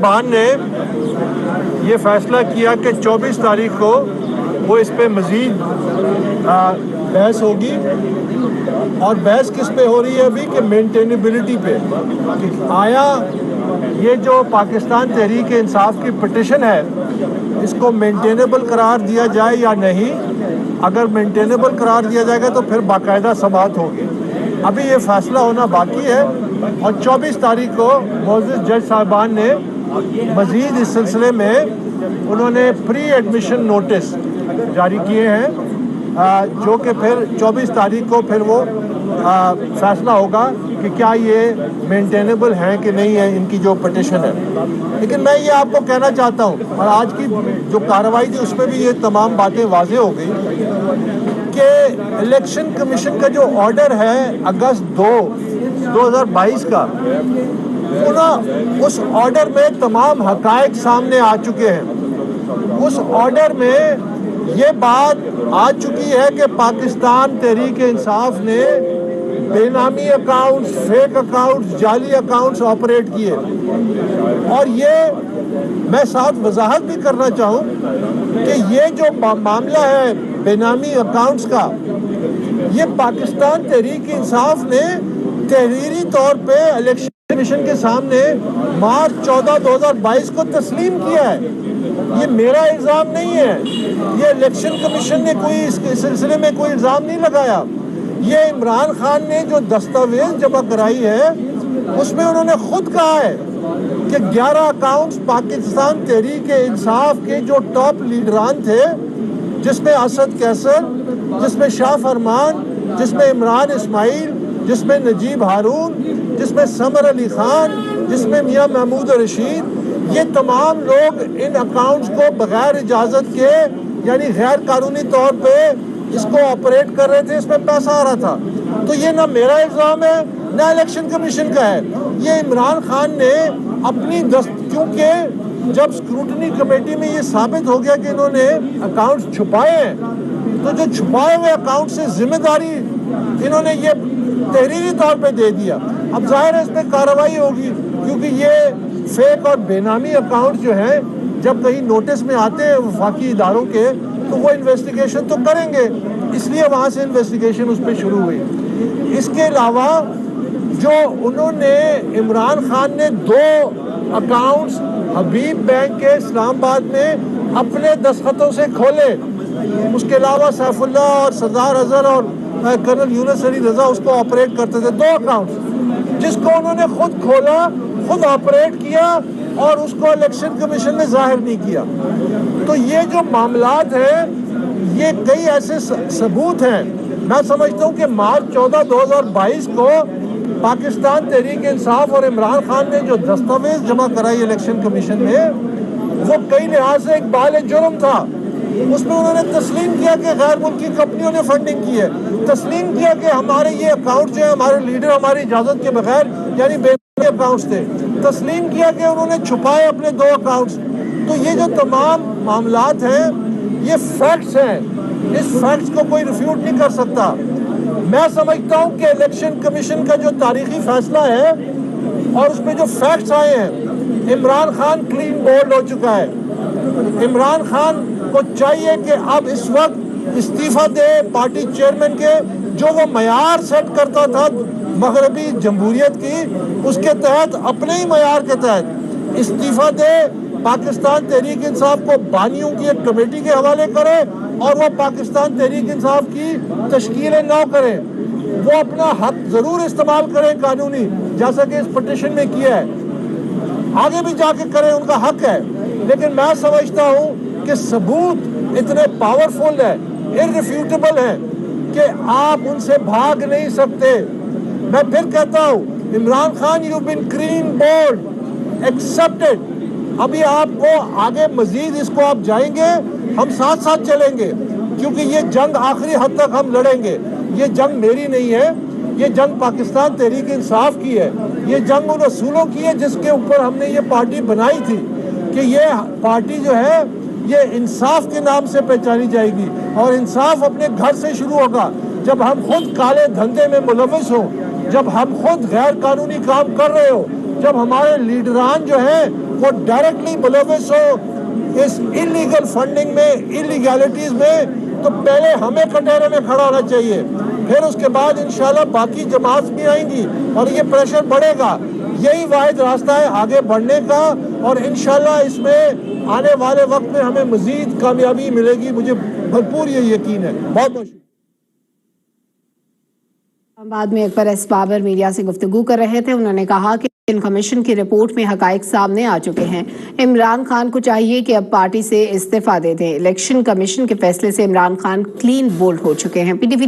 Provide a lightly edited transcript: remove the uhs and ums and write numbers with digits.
صاحبان نے یہ فیصلہ کیا کہ 24 تاریخ کو وہ اس پہ مزید بحث ہوگی، اور بحث کس پہ ہو رہی ہے ابھی کہ مینٹینیبلٹی پہ، کہ آیا یہ جو پاکستان تحریک انصاف کی پٹیشن ہے اس کو مینٹینیبل قرار دیا جائے یا نہیں۔ اگر مینٹینیبل قرار دیا جائے گا تو پھر باقاعدہ سماعت ہوگی، ابھی یہ فیصلہ ہونا باقی ہے۔ اور 24 تاریخ کو معزز جج صاحبان نے مزید اس سلسلے میں انہوں نے پری ایڈمیشن نوٹس جاری کیے ہیں، جو کہ پھر 24 تاریخ کو پھر وہ فیصلہ ہوگا کہ کیا یہ مینٹینیبل ہیں کہ نہیں ہے ان کی جو پٹیشن ہے۔ لیکن میں یہ آپ کو کہنا چاہتا ہوں، اور آج کی جو کارروائی تھی اس میں بھی یہ تمام باتیں واضح ہو گئی کہ الیکشن کمیشن کا جو آرڈر ہے اگست 2022 کا، اس آرڈر میں تمام حقائق سامنے آ چکے ہیں۔ اس آرڈر میں یہ بات آ چکی ہے کہ پاکستان تحریک انصاف نے بے نامی اکاؤنٹس، فیک اکاؤنٹس، جعلی اکاؤنٹس آپریٹ کیے، اور یہ میں ساتھ وضاحت بھی کرنا چاہوں کہ یہ جو معاملہ ہے بے نامی اکاؤنٹس کا، یہ پاکستان تحریک انصاف نے تحریری طور پہ الیکشن کمیشن کے سامنے مارچ 14 2022 کو تسلیم کیا ہے۔ یہ میرا الزام نہیں ہے، یہ الیکشن کمیشن نے کوئی اس سلسلے میں کوئی الزام نہیں لگایا۔ یہ عمران خان نے جو دستاویز جمع کرائی ہے اس میں انہوں نے خود کہا ہے کہ 11 اکاؤنٹس پاکستان تحریک انصاف کے جو ٹاپ لیڈران تھے، جس میں اسد کیسر، جس میں شاہ فرمان، جس میں عمران اسماعیل، جس میں نجیب ہارون، جس میں سمر علی خان، جس میں میاں محمود رشید، یہ تمام لوگ ان اکاؤنٹس کو بغیر اجازت کے یعنی غیر قانونی طور پہ اس کو آپریٹ کر رہے تھے، اس میں پیسہ آ رہا تھا۔ تو یہ نہ میرا الزام ہے نہ الیکشن کمیشن کا ہے، یہ عمران خان نے اپنی کیونکہ جب اسکروٹنی کمیٹی میں یہ ثابت ہو گیا کہ انہوں نے اکاؤنٹس چھپائے ہیں، تو جو چھپائے ہوئے اکاؤنٹ سے ذمہ داری انہوں نے یہ تحریری طور پہ دے دیا۔ اب ظاہر ہے اس پہ کارروائی ہوگی، کیونکہ یہ فیک اور بے نامی اکاؤنٹ جو ہیں جب کہیں نوٹس میں آتے ہیں وفاقی اداروں کے تو وہ انویسٹیگیشن تو کریں گے، اس لیے وہاں سے انویسٹیگیشن اس پہ شروع ہوئی۔ اس کے علاوہ جو انہوں نے عمران خان نے 2 اکاؤنٹس حبیب بینک کے اسلام آباد میں اپنے دستخطوں سے کھولے، اس کے علاوہ سیف اللہ اور سردار اظہر اور کرنل یونس علی رضا اس کو آپریٹ کرتے تھے، 2 اکاؤنٹس جس کو انہوں نے خود کھولا، خود آپریٹ کیا اور اس کو الیکشن کمیشن نے ظاہر نہیں کیا۔ تو یہ جو معاملات ہیں یہ کئی ایسے ثبوت ہیں۔ میں سمجھتا ہوں کہ مارچ 14 2022 کو پاکستان تحریک انصاف اور عمران خان نے جو دستاویز جمع کرائی الیکشن کمیشن میں، وہ کئی لحاظ سے ایک بال جرم تھا۔ اس میں انہوں نے تسلیم کیا کہ غیر ملکی کمپنیوں نے فنڈنگ کی ہے، تسلیم کیا کہ ہمارے یہ اکاؤنٹ جو ہیں ہمارے لیڈر ہماری اجازت کے بغیر یعنی بے نامی اکاؤنٹس تھے، تسلیم کیا کہ انہوں نے چھپائے اپنے 2 اکاؤنٹس۔ تو یہ جو تمام معاملات ہیں یہ فیکٹس ہیں، اس فیکٹس کو کوئی ریفیوٹ نہیں کر سکتا۔ میں سمجھتا ہوں کہ الیکشن کمیشن کا جو تاریخی فیصلہ ہے اور اس میں جو فیکٹس آئے ہیں، عمران خان کلین بولڈ ہو چکا ہے۔ عمران خان کو چاہیے کہ اب اس وقت استعفیٰ دے پارٹی چیئرمین کے، جو وہ معیار سیٹ کرتا تھا مغربی جمہوریت کی، اس کے تحت اپنے ہی معیار کے تحت استعفیٰ دے، پاکستان تحریک انصاف کو بانیوں کی ایک کمیٹی کے حوالے کرے اور وہ پاکستان تحریک انصاف کی تشکیل نو کرے۔ وہ اپنا حق ضرور استعمال کریں قانونی، جیسا کہ اس پٹیشن میں کیا ہے، آگے بھی جا کے کریں، ان کا حق ہے۔ لیکن میں سمجھتا ہوں کہ ثبوت اتنے پاورفل ہے، irrefutable ہے کہ آپ ان سے بھاگ نہیں سکتے۔ میں پھر کہتا ہوں، Imran Khan you been clean bold, expected. ابھی آپ کو آگے مزید اس کو آپ جائیں گے، ہم ساتھ ساتھ چلیں گے، کیونکہ یہ جنگ آخری حد تک ہم لڑیں گے۔ یہ جنگ میری نہیں ہے، یہ جنگ پاکستان تحریک انصاف کی ہے، یہ جنگ ان اصولوں کی ہے جس کے اوپر ہم نے یہ پارٹی بنائی تھی کہ یہ پارٹی جو ہے یہ انصاف کے نام سے پہچانی جائے گی، اور انصاف اپنے گھر سے شروع ہوگا۔ جب ہم خود کالے دھندے میں ملوث ہوں، جب ہم خود غیر قانونی کام کر رہے ہو، جب ہمارے لیڈران جو ہیں وہ ڈائریکٹلی ملوث ہو اس انلیگل فنڈنگ میں، انلیگیلٹیز میں، تو پہلے ہمیں کٹہرے میں کھڑا ہونا چاہیے، پھر اس کے بعد انشاءاللہ باقی جماعت بھی آئیں گی اور یہ پریشر بڑھے گا۔ یہی واحد راستہ ہے آگے بڑھنے کا، اور انشاءاللہ اس میں آنے والے وقت میں ہمیں مزید کامیابی ملے گی، مجھے بھرپور یہ یقین ہے۔ بہت بہت شکریہ۔ بعد میں اکبر ایس بابر میڈیا سے گفتگو کر رہے تھے، انہوں نے کہا کہ الیکشن کمیشن کی رپورٹ میں حقائق سامنے آ چکے ہیں، عمران خان کو چاہیے کہ اب پارٹی سے استعفیٰ دے دیں۔ الیکشن کمیشن کے فیصلے سے عمران خان کلین بولڈ ہو چکے ہیں۔ PTV